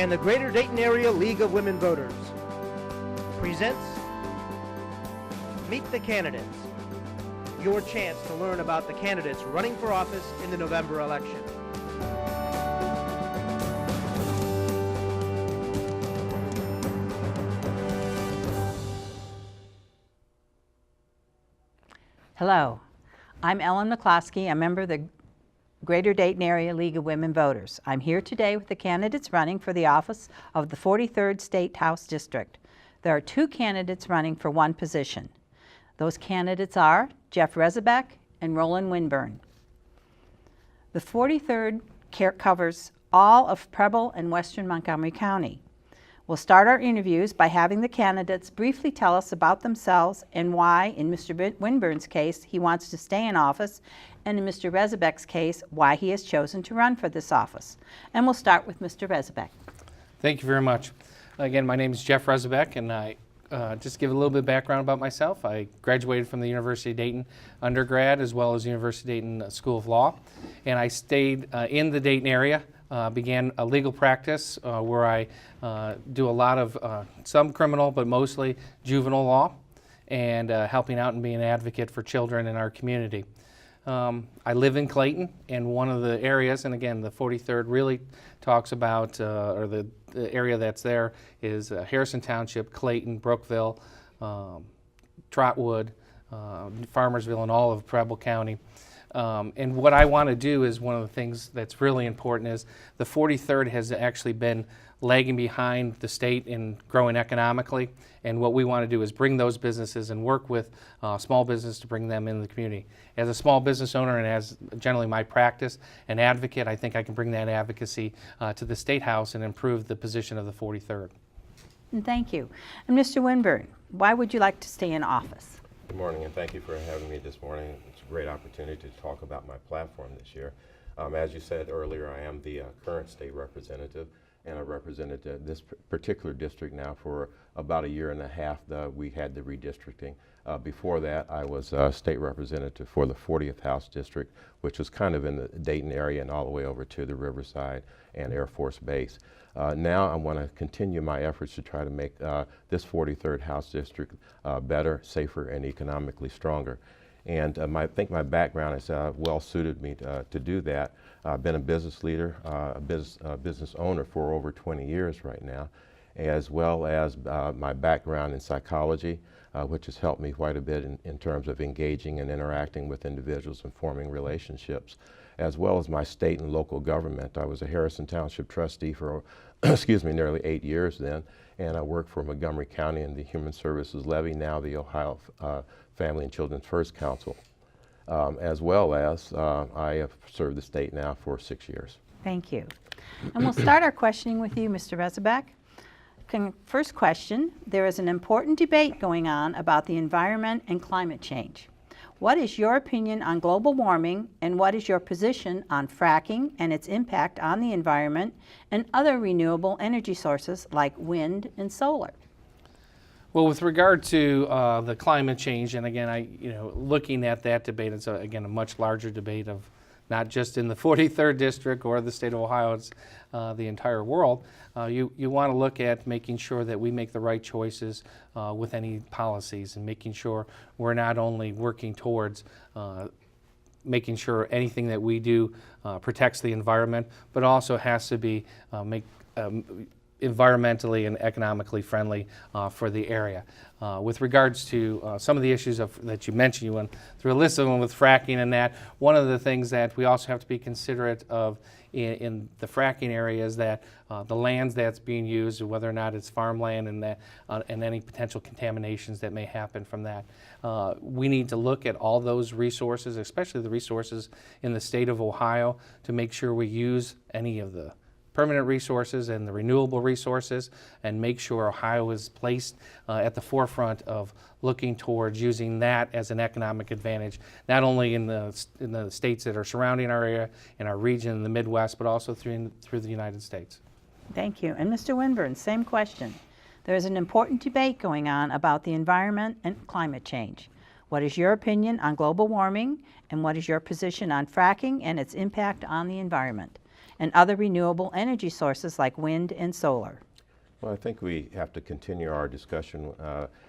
and the Greater Dayton Area League of Women Voters presents Meet the Candidates, your chance to learn about the candidates running for office in the November election. Hello, I'm Ellen McCloskey, a member of the Greater Dayton Area League of Women Voters. I'm here today with the candidates running for the office of the 43rd State House District. There are two candidates running for one position. Those candidates are Jeff Rezabek and Roland Winburn. The 43rd covers all of Preble and Western Montgomery County. We'll start our interviews by having the candidates briefly tell us about themselves and why, in Mr. Winburn's case, he wants to stay in office, and in Mr. Rezabek's case, why he has chosen to run for this office. And we'll start with Mr. Rezabek. Thank you very much. Again, my name is Jeff Rezabek, and I just give a little bit of background about myself. I graduated from the University of Dayton undergrad as well as University of Dayton School of Law, and I stayed in the Dayton area. Began a legal practice where I do a lot of some criminal but mostly juvenile law, and helping out and being an advocate for children in our community. I live in Clayton, and one of the areas, and again the 43rd really talks about, or the area that's there is Harrison Township, Clayton, Brookville, Trotwood, Farmersville, and all of Preble County. And what I want to do is one of the things that's really important is the 43rd has actually been lagging behind the state in growing economically, and what we want to do is bring those businesses and work with small business to bring them into the community. As a small business owner and as generally my practice and advocate, I think I can bring that advocacy to the State House and improve the position of the 43rd. And thank you. And Mr. Winburn, why would you like to stay in office? Good morning, and thank you for having me this morning. It's a great opportunity to talk about my platform this year. As you said earlier, I am the current state representative, and I represented this particular district now for about a year and a half. We had the redistricting. Before that, I was state representative for the 40th House District, which was kind of in the Dayton area and all the way over to the Riverside and Air Force Base. Now I want to continue my efforts to try to make this 43rd House District better, safer, and economically stronger. And I think my background is well suited me to do that. I've been a business leader, a business owner for over 20 years right now, as well as my background in psychology, which has helped me quite a bit in terms of engaging and interacting with individuals and forming relationships, as well as my state and local government. I was a Harrison Township trustee for, excuse me, nearly 8 years then, and I worked for Montgomery County in the Human Services Levy, now the Ohio Family and Children's First Council, as well as I have served the state now for 6 years. Thank you. And we'll start our questioning with you, Mr. Rezabek. First question, there is an important debate going on about the environment and climate change. What is your opinion on global warming, and what is your position on fracking and its impact on the environment and other renewable energy sources like wind and solar? Well, with regard to the climate change, and again, looking at that debate, it's again a much larger debate of not just in the 43rd District or the state of Ohio, it's the entire world. You want to look at making sure that we make the right choices with any policies, and making sure we're not only working towards making sure anything that we do protects the environment, but also has to be environmentally and economically friendly for the area. With regards to some of the issues that you mentioned, you went through a list of them with fracking and that. One of the things that we also have to be considerate of in the fracking area is that the lands that's being used, whether or not it's farmland, and any potential contaminations that may happen from that. We need to look at all those resources, especially the resources in the state of Ohio, to make sure we use any of the permanent resources and the renewable resources, and make sure Ohio is placed at the forefront of looking towards using that as an economic advantage, not only in the states that are surrounding our area, in our region, in the Midwest, but also through the United States. Thank you. And Mr. Winburn, same question. There is an important debate going on about the environment and climate change. What is your opinion on global warming, and what is your position on fracking and its impact on the environment? and other renewable energy sources like wind and solar? Well, I think we have to continue our discussion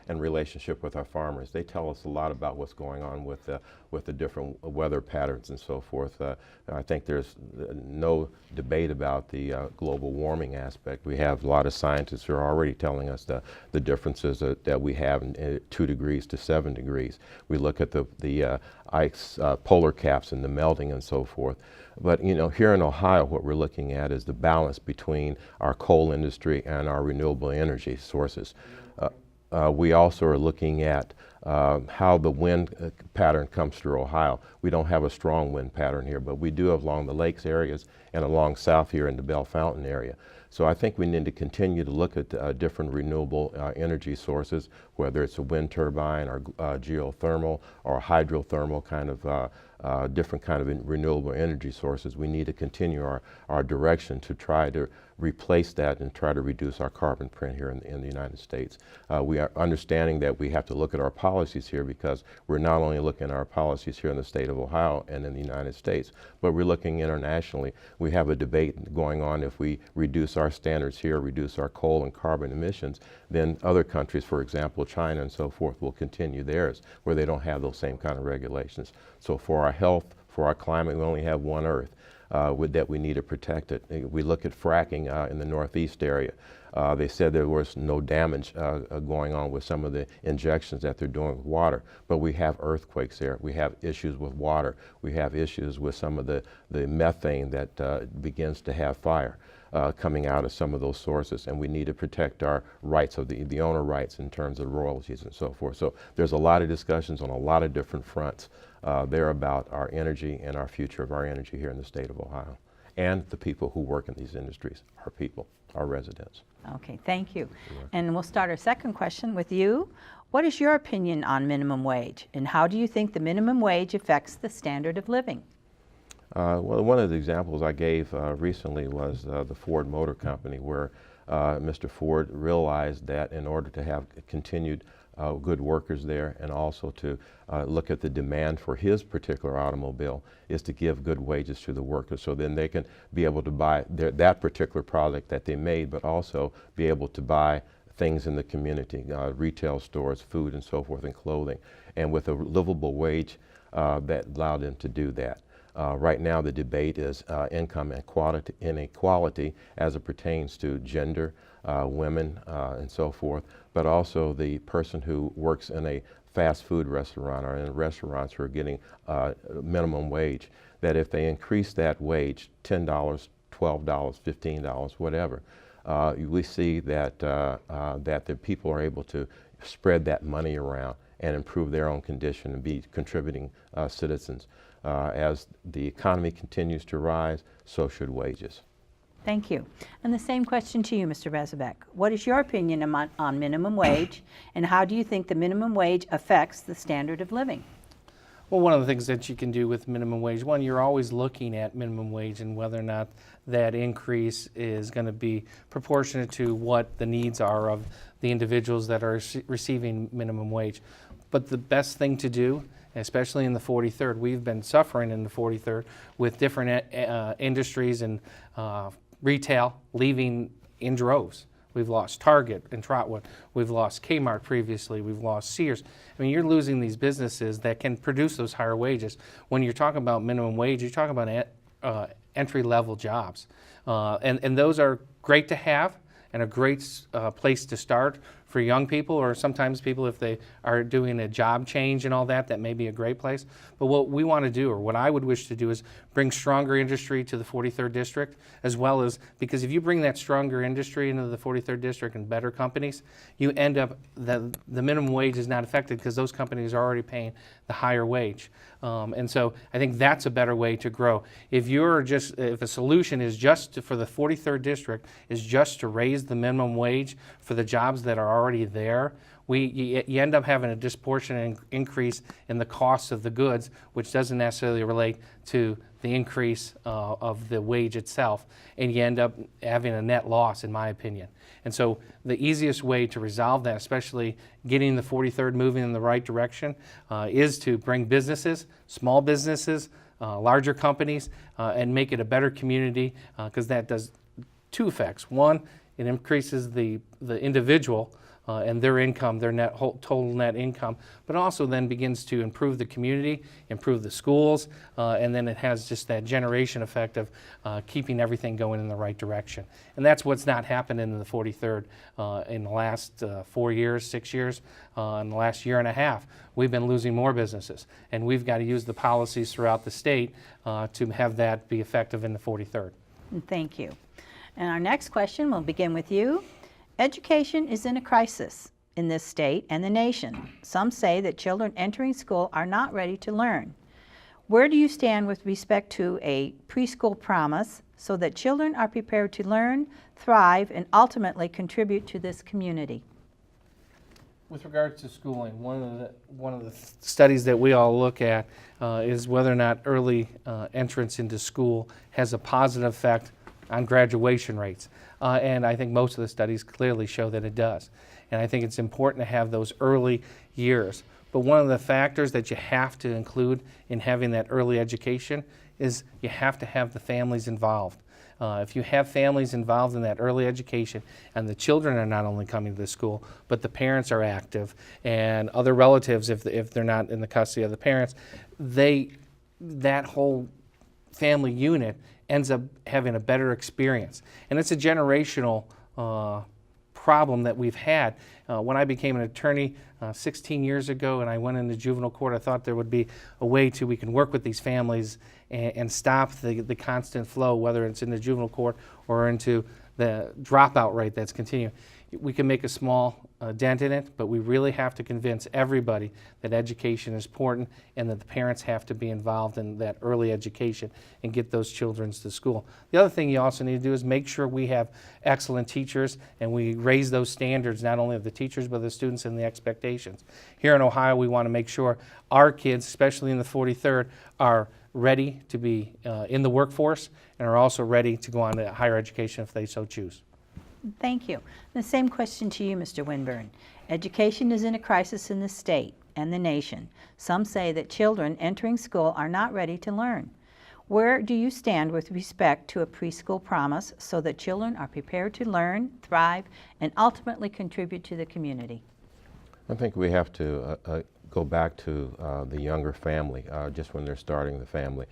and relationship with our farmers. They tell us a lot about what's going on with the different weather patterns and so forth. I think there's no debate about the global warming aspect. We have a lot of scientists who are already telling us the differences that we have in 2 degrees to 7 degrees. We look at the ice polar caps and the melting and so forth. But you know, here in Ohio, what we're looking at is the balance between our coal industry and our renewable energy sources. We also are looking at how the wind pattern comes through Ohio. We don't have a strong wind pattern here, but we do along the lakes areas and along south here in the Bell Fountain area. So I think we need to continue to look at different renewable energy sources, whether it's a wind turbine or geothermal or hydrothermal kind of different kind of renewable energy sources. We need to continue our direction to try to replace that and try to reduce our carbon print here in the United States. We are understanding that we have to look at our policies here, because we're not only looking at our policies here in the state of Ohio and in the United States, but we're looking internationally. We have a debate going on: if we reduce our standards here, reduce our coal and carbon emissions, then other countries, for example China and so forth, will continue theirs, where they don't have those same kind of regulations. So for our health, for our climate, we only have one Earth. That we need to protect it. We look at fracking in the northeast area. They said there was no damage going on with some of the injections that they're doing with water, but we have earthquakes there. We have issues with water. We have issues with some of the methane that begins to have fire coming out of some of those sources, and we need to protect our rights of the owner rights in terms of royalties and so forth. So there's a lot of discussions on a lot of different fronts there about our energy and our future of our energy here in the state of Ohio, and the people who work in these industries, our people, our residents. Okay, thank you. And we'll start our second question with you. What is your opinion on minimum wage, and how do you think the minimum wage affects the standard of living? Well, one of the examples I gave recently was the Ford Motor Company, where Mr. Ford realized that in order to have continued good workers there, and also to look at the demand for his particular automobile, is to give good wages to the workers, so then they can be able to buy that particular product that they made, but also be able to buy things in the community, retail stores, food and so forth, and clothing, and with a livable wage that allowed them to do that. Right now the debate is income inequality as it pertains to gender, women and so forth, but also the person who works in a fast food restaurant or in restaurants who are getting minimum wage, that if they increase that wage $10, $12, $15, whatever, we see that, that the people are able to spread that money around and improve their own condition and be contributing citizens. As the economy continues to rise, so should wages. Thank you. And the same question to you, Mr. Rezabek. What is your opinion on minimum wage, and how do you think the minimum wage affects the standard of living? Well, one of the things that you can do with minimum wage, one, you're always looking at minimum wage and whether or not that increase is going to be proportionate to what the needs are of the individuals that are receiving minimum wage. But the best thing to do, especially in the 43rd, we've been suffering in the 43rd with different industries and retail leaving in droves. We've lost Target and Trotwood. We've lost Kmart previously. We've lost Sears. I mean, you're losing these businesses that can produce those higher wages. When you're talking about minimum wage, you're talking about entry-level jobs. And those are great to have and a great place to start for young people, or sometimes people, if they are doing a job change and all that, that may be a great place. But what we want to do, or what I would wish to do, is bring stronger industry to the 43rd District, as well as, because if you bring that stronger industry into the 43rd District and better companies, you end up, the minimum wage is not affected because those companies are already paying the higher wage. And so I think that's a better way to grow. If a solution is just for the 43rd District is just to raise the minimum wage for the jobs that are already there, you end up having a disproportionate increase in the cost of the goods, which doesn't necessarily relate to the increase of the wage itself, and you end up having a net loss, in my opinion. And so the easiest way to resolve that, especially getting the 43rd moving in the right direction, is to bring businesses, small businesses, larger companies and make it a better community, because that does two effects. One, it increases the individual and their income, their total net income, but also then begins to improve the community, improve the schools, and then it has just that generation effect of keeping everything going in the right direction. And that's what's not happened in the 43rd in the last 4 years, 6 years, in the last year and a half. We've been losing more businesses, and we've got to use the policies throughout the state to have that be effective in the 43rd. Thank you. And our next question will begin with you. Education is in a crisis in this state and the nation. Some say that children entering school are not ready to learn. Where do you stand with respect to a preschool promise so that children are prepared to learn, thrive, and ultimately contribute to this community? With regards to schooling, one of the studies that we all look at is whether or not early entrance into school has a positive effect on graduation rates. And I think most of the studies clearly show that it does. And I think it's important to have those early years. But one of the factors that you have to include in having that early education is you have to have the families involved. If you have families involved in that early education and the children are not only coming to the school, but the parents are active and other relatives, if they're not in the custody of the parents, that whole family unit ends up having a better experience. And it's a generational problem that we've had. When I became an attorney 16 years ago and I went into juvenile court, I thought there would be a way we can work with these families and stop the constant flow, whether it's in the juvenile court or into the dropout rate that's continuing. We can make a small dent in it, but we really have to convince everybody that education is important and that the parents have to be involved in that early education and get those children to school. The other thing you also need to do is make sure we have excellent teachers and we raise those standards, not only of the teachers, but the students and the expectations. Here in Ohio, we want to make sure our kids, especially in the 43rd, are ready to be in the workforce and are also ready to go on to higher education if they so choose. Thank you. The same question to you, Mr. Winburn. Education is in a crisis in the state and the nation. Some say that children entering school are not ready to learn. Where do you stand with respect to a preschool promise so that children are prepared to learn, thrive, and ultimately contribute to the community? I think we have to go back to the younger family, just when they're starting the family.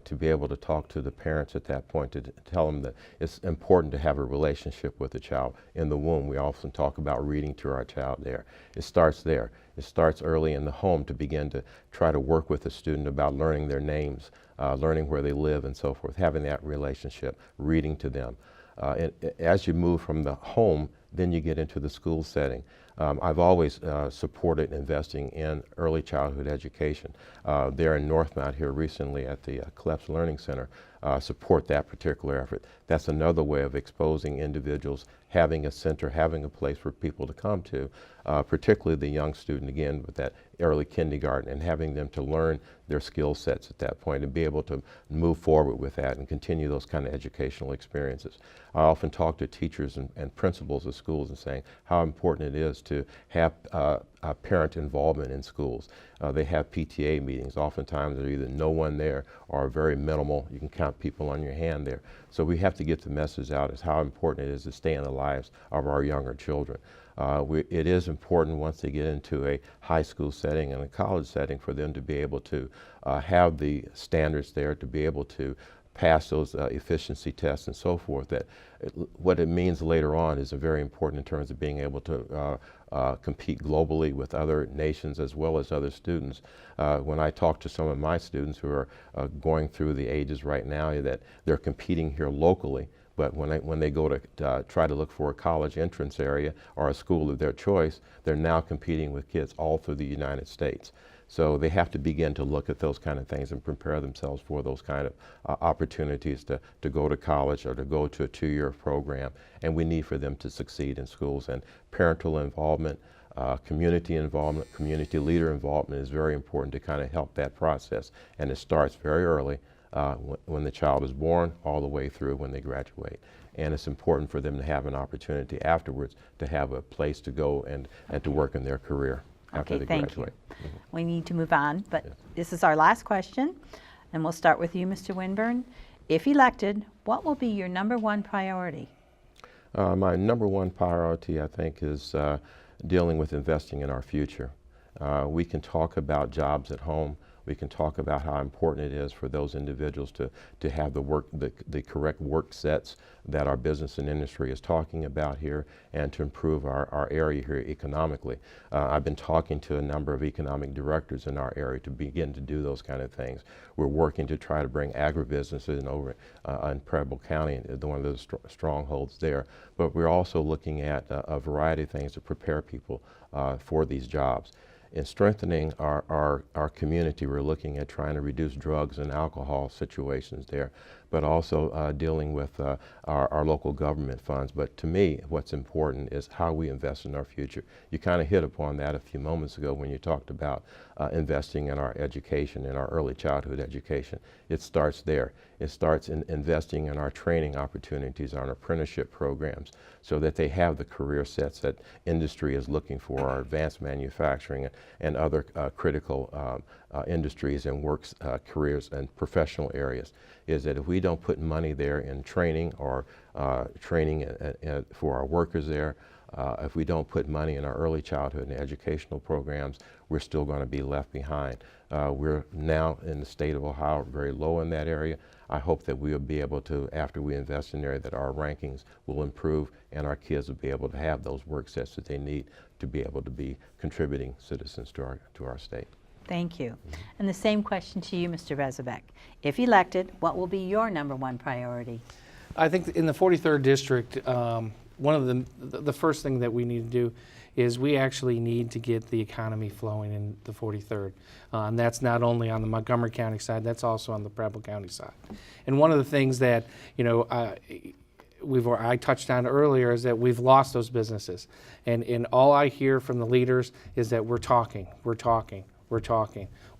To be able to talk to the parents at that point, to tell them that it's important to have a relationship with the child. In the womb, we often talk about reading to our child there. It starts there. It starts early in the home to begin to try to work with the student about learning their names, learning where they live and so forth, having that relationship, reading to them. As you move from the home, then you get into the school setting. I've always supported investing in early childhood education. There in Northmount here recently at the CLEPS Learning Center, support that particular effort. That's another way of exposing individuals, having a center, having a place for people to come to, particularly the young student, again, with that early kindergarten, and having them to learn their skill sets at that point and be able to move forward with that and continue those kind of educational experiences. I often talk to teachers and principals of schools and saying how important it is to have parent involvement in schools. They have PTA meetings. Oftentimes there's either no one there or very minimal. You can count people on your hand there. So we have to get the message out as how important it is to stay in the lives of our younger children. It is important once they get into a high school setting and a college setting for them to be able to have the standards there, to be able to pass those efficiency tests and so forth. That what it means later on is very important in terms of being able to compete globally with other nations as well as other students. When I talk to some of my students who are going through the ages right now, that they're competing here locally, but when they go to try to look for a college entrance area or a school of their choice, they're now competing with kids all through the United States. So they have to begin to look at those kind of things and prepare themselves for those kind of opportunities to go to college or to go to a 2-year program. And we need for them to succeed in schools. And parental involvement, community involvement, community leader involvement is very important to kind of help that process. And it starts very early when the child is born all the way through when they graduate. And it's important for them to have an opportunity afterwards to have a place to go and to work in their career after they graduate. We need to move on, but this is our last question. And we'll start with you, Mr. Winburn. If elected, what will be your #1 priority? My #1 priority, I think, is dealing with investing in our future. We can talk about jobs at home. We can talk about how important it is for those individuals to have the correct work sets that our business and industry is talking about here, and to improve our area here economically. I've been talking to a number of economic directors in our area to begin to do those kind of things. We're working to try to bring agribusinesses in over in Preble County, one of those strongholds there. But we're also looking at a variety of things to prepare people for these jobs. In strengthening our community, we're looking at trying to reduce drugs and alcohol situations there, but also dealing with our local government funds. But to me, what's important is how we invest in our future. You kind of hit upon that a few moments ago when you talked about investing in our education, in our early childhood education. It starts there. It starts in investing in our training opportunities, our apprenticeship programs, so that they have the career sets that industry is looking for, our advanced manufacturing and other critical industries and works, careers and professional areas. Is that if we don't put money there in training or training for our workers there, if we don't put money in our early childhood and educational programs, we're still going to be left behind. We're now in the state of Ohio very low in that area. I hope that we'll be able to, after we invest in there, that our rankings will improve and our kids will be able to have those work sets that they need to be able to be contributing citizens to our state. Thank you. And the same question to you, Mr. Rezabek. If elected, what will be your #1 priority? I think in the 43rd District, one of the first thing that we need to do is we actually need to get the economy flowing in the 43rd. And that's not only on the Montgomery County side, that's also on the Preble County side. And one of the things that, I touched on earlier is that we've lost those businesses. And all I hear from the leaders is that we're talking.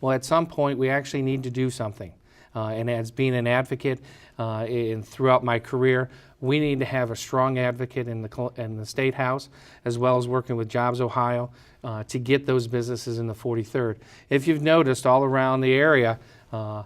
Well, at some point, we actually need to do something. And as being an advocate throughout my career, we need to have a strong advocate in the State House, as well as working with Jobs Ohio to get those businesses in the 43rd. If you've noticed, all around the area, the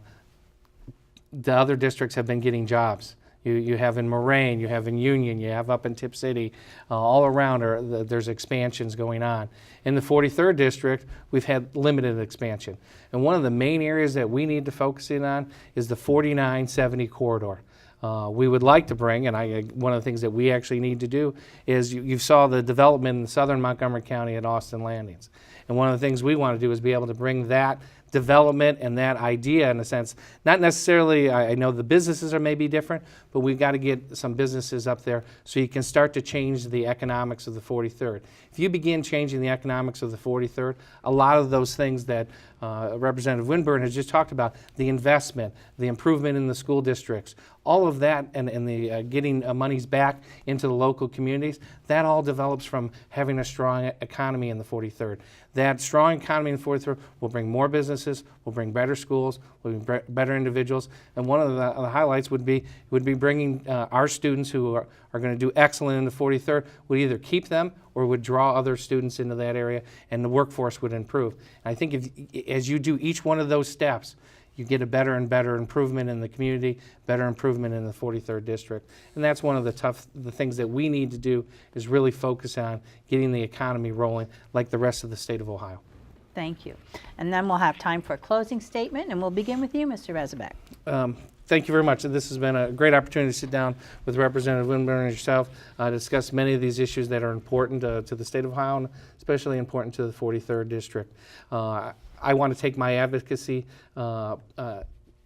other districts have been getting jobs. You have in Moraine, you have in Union, you have up in Tip City, all around there's expansions going on. In the 43rd District, we've had limited expansion. And one of the main areas that we need to focus in on is the 4970 corridor. We would like to bring, and one of the things that we actually need to do is you saw the development in southern Montgomery County at Austin Landings. And one of the things we want to do is be able to bring that development and that idea, in a sense, not necessarily, I know the businesses are maybe different, but we've got to get some businesses up there so you can start to change the economics of the 43rd. If you begin changing the economics of the 43rd, a lot of those things that Representative Winburn has just talked about, the investment, the improvement in the school districts, all of that, and the getting monies back into the local communities, that all develops from having a strong economy in the 43rd. That strong economy in the 43rd will bring more businesses, will bring better schools, will bring better individuals, and one of the highlights would be bringing our students who are going to do excellent in the 43rd, would either keep them or would draw other students into that area, and the workforce would improve. And I think as you do each one of those steps, you get a better and better improvement in the community, better improvement in the 43rd District. And that's one of the things that we need to do, is really focus on getting the economy rolling like the rest of the state of Ohio. Thank you. And then we'll have time for a closing statement, and we'll begin with you, Mr. Rezabek. Thank you very much. This has been a great opportunity to sit down with Representative Winburn and yourself, discuss many of these issues that are important to the state of Ohio, and especially important to the 43rd District. I want to take my advocacy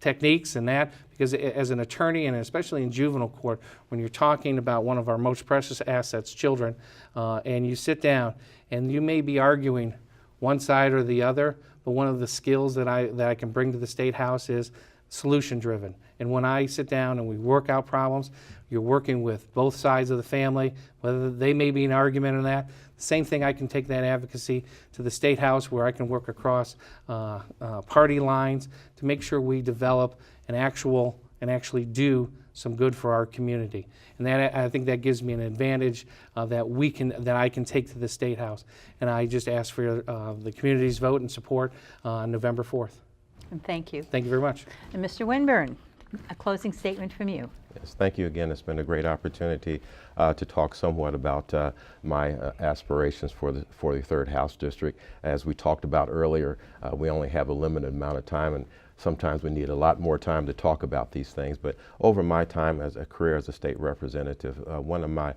techniques and that, because as an attorney, and especially in juvenile court, when you're talking about one of our most precious assets, children, and you sit down and you may be arguing one side or the other, but one of the skills that I can bring to the State House is solution driven. And when I sit down and we work out problems, you're working with both sides of the family, whether they may be an argument or that. Same thing, I can take that advocacy to the State House, where I can work across party lines to make sure we develop and actually do some good for our community. And that, I think that gives me an advantage that I can take to the State House. And I just ask for the community's vote and support on November 4th. And thank you. Thank you very much. And Mr. Winburn, a closing statement from you. Yes, thank you again. It's been a great opportunity to talk somewhat about my aspirations for the 43rd House District. As we talked about earlier, we only have a limited amount of time, and sometimes we need a lot more time to talk about these things. But over my time as a career as a state representative, one of my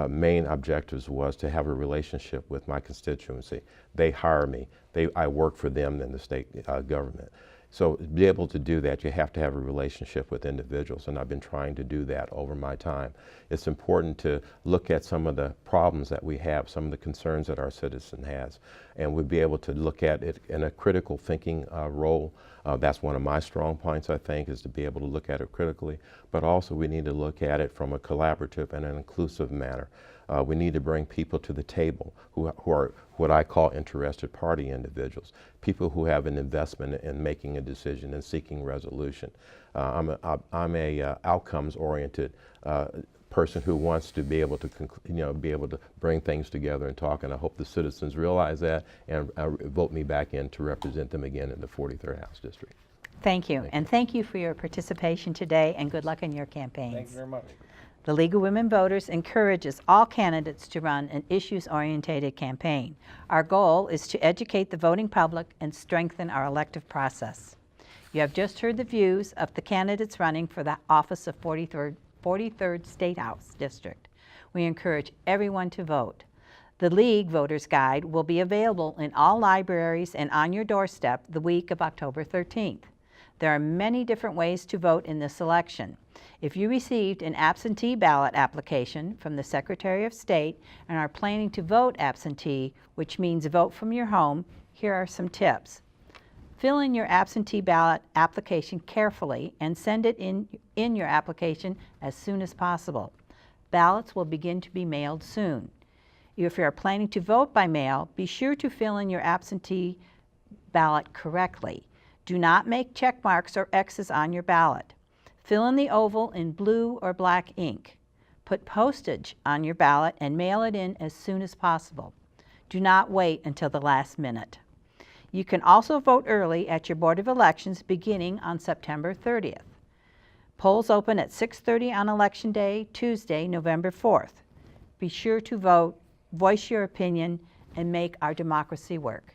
main objectives was to have a relationship with my constituency. They hire me. I work for them in the state government. So to be able to do that, you have to have a relationship with individuals, and I've been trying to do that over my time. It's important to look at some of the problems that we have, some of the concerns that our citizen has, and we'll be able to look at it in a critical thinking role. That's one of my strong points, I think, is to be able to look at it critically, but also we need to look at it from a collaborative and an inclusive manner. We need to bring people to the table who are what I call interested party individuals, people who have an investment in making a decision and seeking resolution. I'm a outcomes-oriented person who wants to be able to, be able to bring things together and talk, and I hope the citizens realize that and vote me back in to represent them again in the 43rd House District. Thank you. And thank you for your participation today, and good luck in your campaigns. Thank you very much. The League of Women Voters encourages all candidates to run an issues-oriented campaign. Our goal is to educate the voting public and strengthen our elective process. You have just heard the views of the candidates running for the office of 43rd State House District. We encourage everyone to vote. The League Voters Guide will be available in all libraries and on your doorstep the week of October 13th. There are many different ways to vote in this election. If you received an absentee ballot application from the Secretary of State and are planning to vote absentee, which means vote from your home, here are some tips. Fill in your absentee ballot application carefully and send it in your application as soon as possible. Ballots will begin to be mailed soon. If you are planning to vote by mail, be sure to fill in your absentee ballot correctly. Do not make check marks or X's on your ballot. Fill in the oval in blue or black ink. Put postage on your ballot and mail it in as soon as possible. Do not wait until the last minute. You can also vote early at your Board of Elections beginning on September 30th. Polls open at 6:30 on Election Day, Tuesday, November 4th. Be sure to vote, voice your opinion, and make our democracy work.